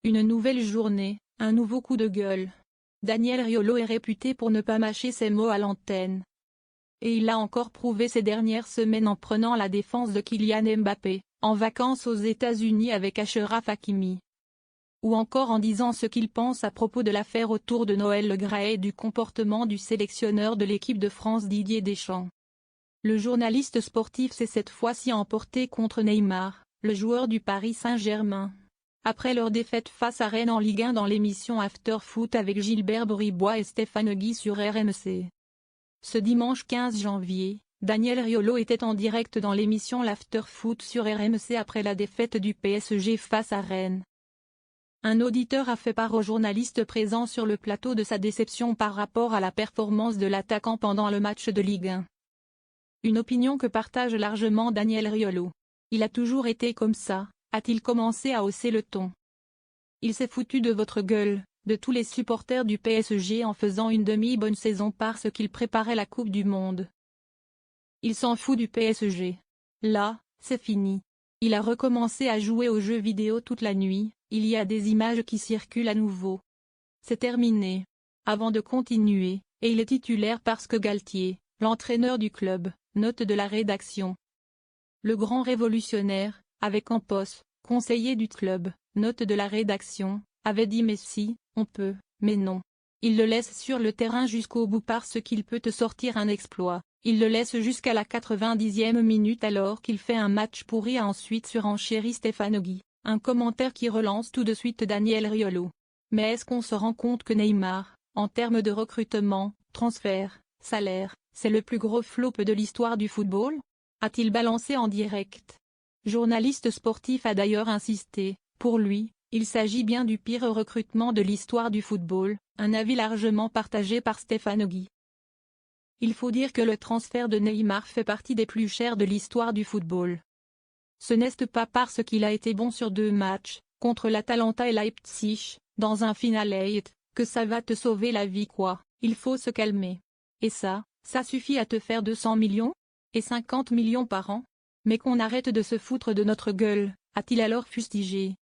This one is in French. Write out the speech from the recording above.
Une nouvelle journée, un nouveau coup de gueule. Daniel Riolo est réputé pour ne pas mâcher ses mots à l'antenne. Et il l'a encore prouvé ces dernières semaines en prenant la défense de Kylian Mbappé, en vacances aux États-Unis avec Achraf Hakimi. Ou encore en disant ce qu'il pense à propos de l'affaire autour de Noël Le Graët et du comportement du sélectionneur de l'équipe de France Didier Deschamps. Le journaliste sportif s'est cette fois-ci emporté contre Neymar, le joueur du Paris Saint-Germain. Après leur défaite face à Rennes en Ligue 1 dans l'émission After Foot avec Gilbert Bribois et Stéphane Guy sur RMC. Ce dimanche 15 janvier, Daniel Riolo était en direct dans l'émission l'After Foot sur RMC après la défaite du PSG face à Rennes. Un auditeur a fait part aux journalistes présents sur le plateau de sa déception par rapport à la performance de l'attaquant pendant le match de Ligue 1. Une opinion que partage largement Daniel Riolo. Il a toujours été comme ça, a-t-il commencé à hausser le ton. Il s'est foutu de votre gueule, de tous les supporters du PSG en faisant une demi-bonne saison parce qu'il préparait la Coupe du Monde. Il s'en fout du PSG. Là, c'est fini. Il a recommencé à jouer aux jeux vidéo toute la nuit, il y a des images qui circulent à nouveau. C'est terminé. Avant de continuer, et il est titulaire parce que Galtier, l'entraîneur du club, note de la rédaction. Le grand révolutionnaire, avec Campos, conseiller du club, note de la rédaction, avait dit Messi, on peut, mais non. Il le laisse sur le terrain jusqu'au bout parce qu'il peut te sortir un exploit. Il le laisse jusqu'à la 90e minute alors qu'il fait un match pourri a ensuite surenchéri Stéphane Guy, un commentaire qui relance tout de suite Daniel Riolo. Mais est-ce qu'on se rend compte que Neymar, en termes de recrutement, transfert, salaire, c'est le plus gros flop de l'histoire du football? A-t-il balancé en direct? Journaliste sportif a d'ailleurs insisté, pour lui, il s'agit bien du pire recrutement de l'histoire du football, un avis largement partagé par Stéphane Guy. Il faut dire que le transfert de Neymar fait partie des plus chers de l'histoire du football. Ce n'est pas parce qu'il a été bon sur 2 matchs, contre l'Atalanta et Leipzig, dans un final 8, que ça va te sauver la vie quoi, il faut se calmer. Et ça suffit à te faire 200 millions? Et 50 millions par an? Mais qu'on arrête de se foutre de notre gueule, a-t-il alors fustigé.